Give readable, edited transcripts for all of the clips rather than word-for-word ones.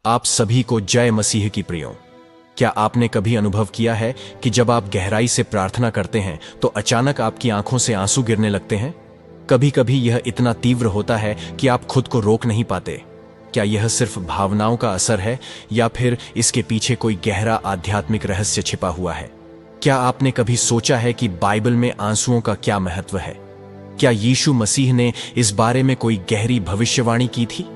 आप सभी को जय मसीह की प्रियो। क्या आपने कभी अनुभव किया है कि जब आप गहराई से प्रार्थना करते हैं तो अचानक आपकी आंखों से आंसू गिरने लगते हैं? कभी कभी यह इतना तीव्र होता है कि आप खुद को रोक नहीं पाते। क्या यह सिर्फ भावनाओं का असर है या फिर इसके पीछे कोई गहरा आध्यात्मिक रहस्य छिपा हुआ है? क्या आपने कभी सोचा है कि बाइबल में आंसुओं का क्या महत्व है? क्या यीशु मसीह ने इस बारे में कोई गहरी भविष्यवाणी की थी?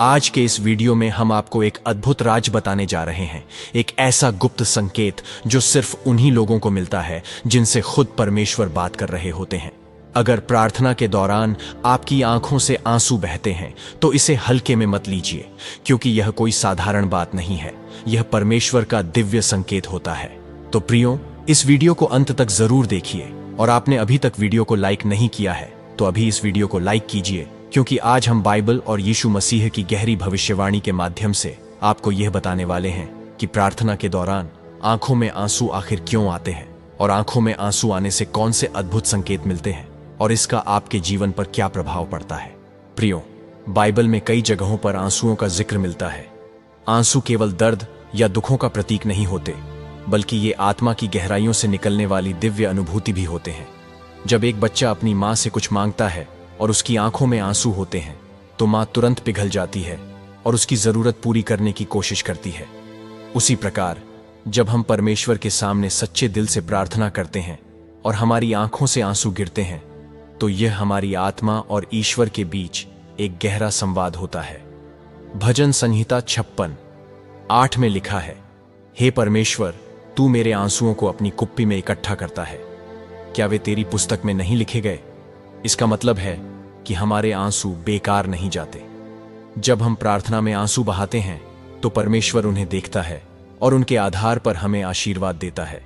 आज के इस वीडियो में हम आपको एक अद्भुत राज बताने जा रहे हैं, एक ऐसा गुप्त संकेत जो सिर्फ उन्हीं लोगों को मिलता है जिनसे खुद परमेश्वर बात कर रहे होते हैं। अगर प्रार्थना के दौरान आपकी आंखों से आंसू बहते हैं तो इसे हल्के में मत लीजिए, क्योंकि यह कोई साधारण बात नहीं है। यह परमेश्वर का दिव्य संकेत होता है। तो प्रियो, इस वीडियो को अंत तक जरूर देखिए, और आपने अभी तक वीडियो को लाइक नहीं किया है तो अभी इस वीडियो को लाइक कीजिए, क्योंकि आज हम बाइबल और यीशु मसीह की गहरी भविष्यवाणी के माध्यम से आपको यह बताने वाले हैं कि प्रार्थना के दौरान आंखों में आंसू आखिर क्यों आते हैं, और आंखों में आंसू आने से कौन से अद्भुत संकेत मिलते हैं, और इसका आपके जीवन पर क्या प्रभाव पड़ता है। प्रियो, बाइबल में कई जगहों पर आंसुओं का जिक्र मिलता है। आंसू केवल दर्द या दुखों का प्रतीक नहीं होते, बल्कि ये आत्मा की गहराइयों से निकलने वाली दिव्य अनुभूति भी होते हैं। जब एक बच्चा अपनी माँ से कुछ मांगता है और उसकी आंखों में आंसू होते हैं तो माँ तुरंत पिघल जाती है और उसकी जरूरत पूरी करने की कोशिश करती है। उसी प्रकार जब हम परमेश्वर के सामने सच्चे दिल से प्रार्थना करते हैं और हमारी आंखों से आंसू गिरते हैं तो यह हमारी आत्मा और ईश्वर के बीच एक गहरा संवाद होता है। भजन संहिता 56:8 में लिखा है, हे परमेश्वर, तू मेरे आंसुओं को अपनी कुप्पी में इकट्ठा करता है। क्या वे तेरी पुस्तक में नहीं लिखे गए? इसका मतलब है कि हमारे आंसू बेकार नहीं जाते। जब हम प्रार्थना में आंसू बहाते हैं तो परमेश्वर उन्हें देखता है और उनके आधार पर हमें आशीर्वाद देता है।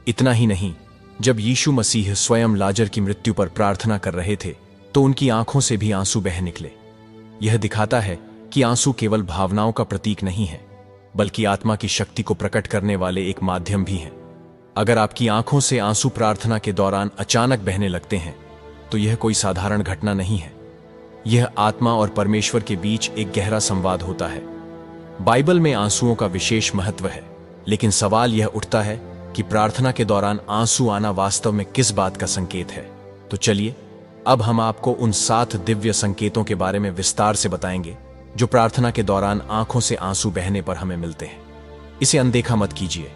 इतना ही नहीं, जब यीशु मसीह स्वयं लाजर की मृत्यु पर प्रार्थना कर रहे थे तो उनकी आंखों से भी आंसू बह निकले। यह दिखाता है कि आंसू केवल भावनाओं का प्रतीक नहीं है, बल्कि आत्मा की शक्ति को प्रकट करने वाले एक माध्यम भी हैं। अगर आपकी आंखों से आंसू प्रार्थना के दौरान अचानक बहने लगते हैं तो यह कोई साधारण घटना नहीं है। यह आत्मा और परमेश्वर के बीच एक गहरा संवाद होता है। बाइबल में आंसुओं का विशेष महत्व है, लेकिन सवाल यह उठता है कि प्रार्थना के दौरान आंसू आना वास्तव में किस बात का संकेत है। तो चलिए, अब हम आपको उन 7 दिव्य संकेतों के बारे में विस्तार से बताएंगे जो प्रार्थना के दौरान आंखों से आंसू बहने पर हमें मिलते हैं। इसे अनदेखा मत कीजिए,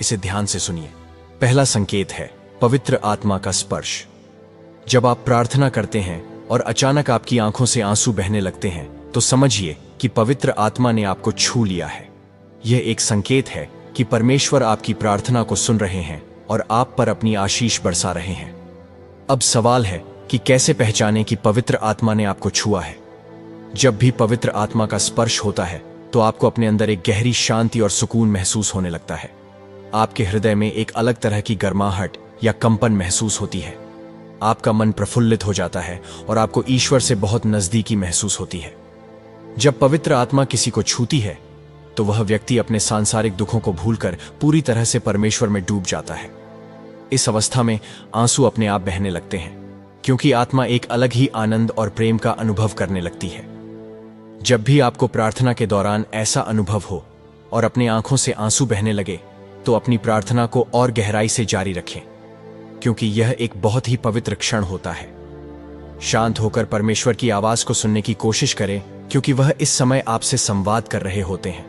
इसे ध्यान से सुनिए। पहला संकेत है पवित्र आत्मा का स्पर्श। जब आप प्रार्थना करते हैं और अचानक आपकी आंखों से आंसू बहने लगते हैं तो समझिए कि पवित्र आत्मा ने आपको छू लिया है। यह एक संकेत है कि परमेश्वर आपकी प्रार्थना को सुन रहे हैं और आप पर अपनी आशीष बरसा रहे हैं। अब सवाल है कि कैसे पहचानें कि पवित्र आत्मा ने आपको छुआ है। जब भी पवित्र आत्मा का स्पर्श होता है तो आपको अपने अंदर एक गहरी शांति और सुकून महसूस होने लगता है। आपके हृदय में एक अलग तरह की गर्माहट या कंपन महसूस होती है। आपका मन प्रफुल्लित हो जाता है और आपको ईश्वर से बहुत नजदीकी महसूस होती है। जब पवित्र आत्मा किसी को छूती है तो वह व्यक्ति अपने सांसारिक दुखों को भूलकर पूरी तरह से परमेश्वर में डूब जाता है। इस अवस्था में आंसू अपने आप बहने लगते हैं, क्योंकि आत्मा एक अलग ही आनंद और प्रेम का अनुभव करने लगती है। जब भी आपको प्रार्थना के दौरान ऐसा अनुभव हो और अपनी आंखों से आंसू बहने लगे तो अपनी प्रार्थना को और गहराई से जारी रखें, क्योंकि यह एक बहुत ही पवित्र क्षण होता है। शांत होकर परमेश्वर की आवाज को सुनने की कोशिश करें, क्योंकि वह इस समय आपसे संवाद कर रहे होते हैं।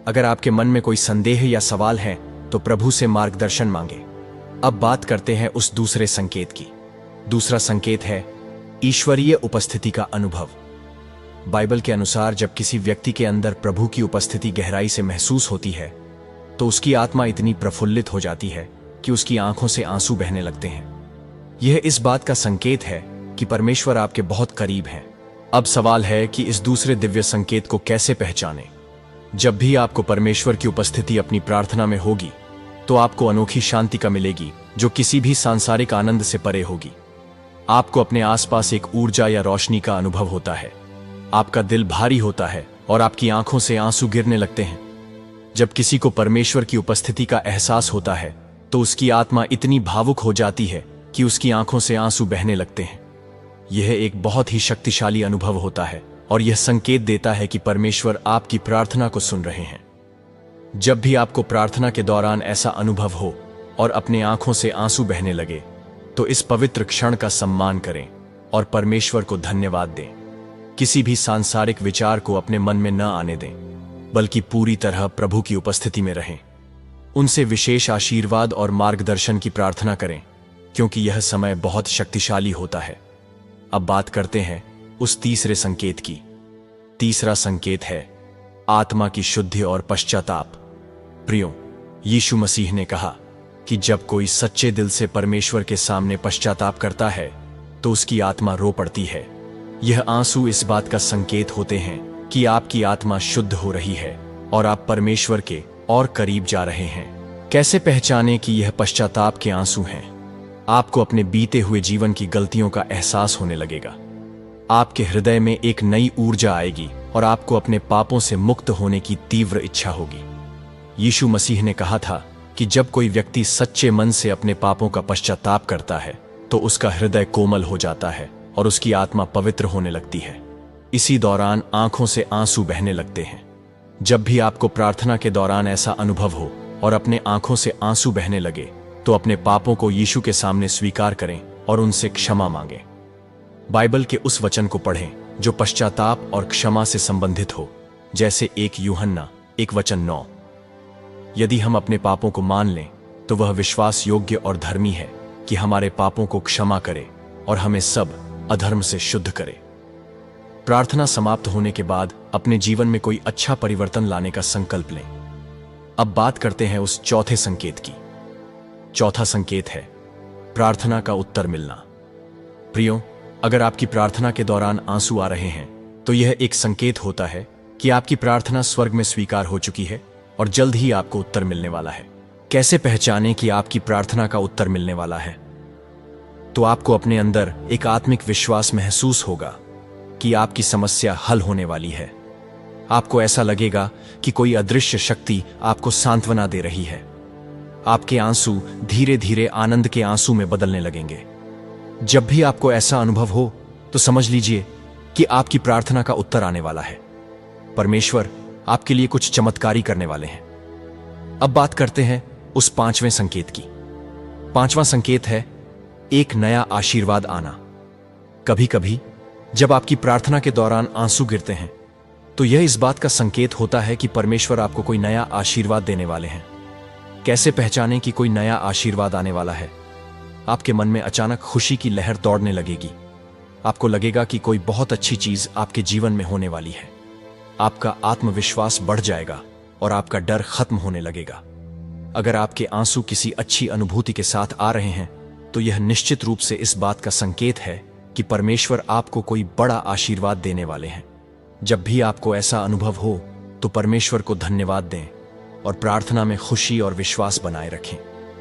अगर आपके मन में कोई संदेह या सवाल है तो प्रभु से मार्गदर्शन मांगे। अब बात करते हैं उस दूसरे संकेत की। दूसरा संकेत है ईश्वरीय उपस्थिति का अनुभव। बाइबल के अनुसार जब किसी व्यक्ति के अंदर प्रभु की उपस्थिति गहराई से महसूस होती है तो उसकी आत्मा इतनी प्रफुल्लित हो जाती है कि उसकी आंखों से आंसू बहने लगते हैं। यह इस बात का संकेत है कि परमेश्वर आपके बहुत करीब हैं। अब सवाल है कि इस दूसरे दिव्य संकेत को कैसे पहचानें। जब भी आपको परमेश्वर की उपस्थिति अपनी प्रार्थना में होगी तो आपको अनोखी शांति का मिलेगी जो किसी भी सांसारिक आनंद से परे होगी। आपको अपने आसपास एक ऊर्जा या रोशनी का अनुभव होता है। आपका दिल भारी होता है और आपकी आंखों से आंसू गिरने लगते हैं। जब किसी को परमेश्वर की उपस्थिति का एहसास होता है तो उसकी आत्मा इतनी भावुक हो जाती है कि उसकी आंखों से आंसू बहने लगते हैं। यह एक बहुत ही शक्तिशाली अनुभव होता है और यह संकेत देता है कि परमेश्वर आपकी प्रार्थना को सुन रहे हैं। जब भी आपको प्रार्थना के दौरान ऐसा अनुभव हो और अपने आंखों से आंसू बहने लगे, तो इस पवित्र क्षण का सम्मान करें और परमेश्वर को धन्यवाद दें। किसी भी सांसारिक विचार को अपने मन में न आने दें, बल्कि पूरी तरह प्रभु की उपस्थिति में रहें। उनसे विशेष आशीर्वाद और मार्गदर्शन की प्रार्थना करें, क्योंकि यह समय बहुत शक्तिशाली होता है। अब बात करते हैं उस तीसरे संकेत की। तीसरा संकेत है आत्मा की शुद्धि और पश्चाताप। प्रियो, यीशु मसीह ने कहा कि जब कोई सच्चे दिल से परमेश्वर के सामने पश्चाताप करता है तो उसकी आत्मा रो पड़ती है। यह आंसू इस बात का संकेत होते हैं कि आपकी आत्मा शुद्ध हो रही है और आप परमेश्वर के और करीब जा रहे हैं। कैसे पहचानें कि यह पश्चाताप के आंसू हैं? आपको अपने बीते हुए जीवन की गलतियों का एहसास होने लगेगा। आपके हृदय में एक नई ऊर्जा आएगी और आपको अपने पापों से मुक्त होने की तीव्र इच्छा होगी। यीशु मसीह ने कहा था कि जब कोई व्यक्ति सच्चे मन से अपने पापों का पश्चाताप करता है तो उसका हृदय कोमल हो जाता है और उसकी आत्मा पवित्र होने लगती है। इसी दौरान आंखों से आंसू बहने लगते हैं। जब भी आपको प्रार्थना के दौरान ऐसा अनुभव हो और अपने आंखों से आंसू बहने लगे, तो अपने पापों को यीशु के सामने स्वीकार करें और उनसे क्षमा मांगें। बाइबल के उस वचन को पढ़ें जो पश्चाताप और क्षमा से संबंधित हो, जैसे 1 यूहन्ना 1:9। यदि हम अपने पापों को मान लें तो वह विश्वास योग्य और धर्मी है कि हमारे पापों को क्षमा करे और हमें सब अधर्म से शुद्ध करे। प्रार्थना समाप्त होने के बाद अपने जीवन में कोई अच्छा परिवर्तन लाने का संकल्प लें। अब बात करते हैं उस चौथे संकेत की। चौथा संकेत है प्रार्थना का उत्तर मिलना। प्रियो, अगर आपकी प्रार्थना के दौरान आंसू आ रहे हैं तो यह एक संकेत होता है कि आपकी प्रार्थना स्वर्ग में स्वीकार हो चुकी है और जल्द ही आपको उत्तर मिलने वाला है। कैसे पहचानें कि आपकी प्रार्थना का उत्तर मिलने वाला है? तो आपको अपने अंदर एक आत्मिक विश्वास महसूस होगा कि आपकी समस्या हल होने वाली है। आपको ऐसा लगेगा कि कोई अदृश्य शक्ति आपको सांत्वना दे रही है। आपके आंसू धीरे धीरे आनंद के आंसू में बदलने लगेंगे। जब भी आपको ऐसा अनुभव हो तो समझ लीजिए कि आपकी प्रार्थना का उत्तर आने वाला है। परमेश्वर आपके लिए कुछ चमत्कारी करने वाले हैं। अब बात करते हैं उस पांचवें संकेत की। पांचवा संकेत है एक नया आशीर्वाद आना। कभी कभी जब आपकी प्रार्थना के दौरान आंसू गिरते हैं तो यह इस बात का संकेत होता है कि परमेश्वर आपको कोई नया आशीर्वाद देने वाले हैं। कैसे पहचानें कि कोई नया आशीर्वाद आने वाला है? आपके मन में अचानक खुशी की लहर दौड़ने लगेगी। आपको लगेगा कि कोई बहुत अच्छी चीज आपके जीवन में होने वाली है। आपका आत्मविश्वास बढ़ जाएगा और आपका डर खत्म होने लगेगा। अगर आपके आंसू किसी अच्छी अनुभूति के साथ आ रहे हैं तो यह निश्चित रूप से इस बात का संकेत है कि परमेश्वर आपको कोई बड़ा आशीर्वाद देने वाले हैं। जब भी आपको ऐसा अनुभव हो तो परमेश्वर को धन्यवाद दें और प्रार्थना में खुशी और विश्वास बनाए रखें।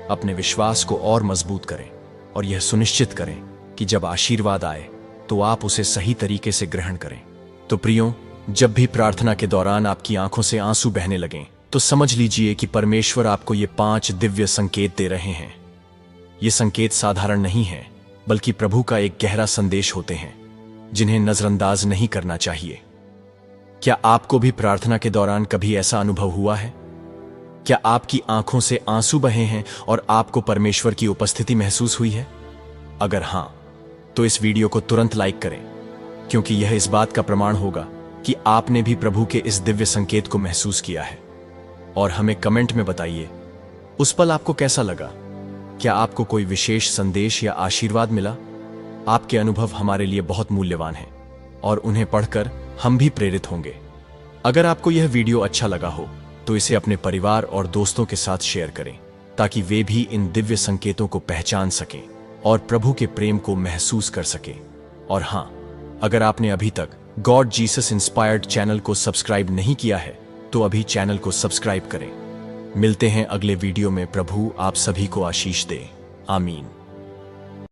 अपने विश्वास को और मजबूत करें और यह सुनिश्चित करें कि जब आशीर्वाद आए तो आप उसे सही तरीके से ग्रहण करें। तो प्रियो, जब भी प्रार्थना के दौरान आपकी आंखों से आंसू बहने लगें तो समझ लीजिए कि परमेश्वर आपको ये 5 दिव्य संकेत दे रहे हैं। ये संकेत साधारण नहीं है, बल्कि प्रभु का एक गहरा संदेश होते हैं जिन्हें नजरअंदाज नहीं करना चाहिए। क्या आपको भी प्रार्थना के दौरान कभी ऐसा अनुभव हुआ है? क्या आपकी आंखों से आंसू बहे हैं और आपको परमेश्वर की उपस्थिति महसूस हुई है? अगर हां, तो इस वीडियो को तुरंत लाइक करें, क्योंकि यह इस बात का प्रमाण होगा कि आपने भी प्रभु के इस दिव्य संकेत को महसूस किया है। और हमें कमेंट में बताइए उस पल आपको कैसा लगा। क्या आपको कोई विशेष संदेश या आशीर्वाद मिला? आपके अनुभव हमारे लिए बहुत मूल्यवान हैं और उन्हें पढ़कर हम भी प्रेरित होंगे। अगर आपको यह वीडियो अच्छा लगा हो तो इसे अपने परिवार और दोस्तों के साथ शेयर करें, ताकि वे भी इन दिव्य संकेतों को पहचान सकें और प्रभु के प्रेम को महसूस कर सकें। और हां, अगर आपने अभी तक गॉड जीसस इंस्पायर्ड चैनल को सब्सक्राइब नहीं किया है तो अभी चैनल को सब्सक्राइब करें। मिलते हैं अगले वीडियो में। प्रभु आप सभी को आशीष दे। आमीन।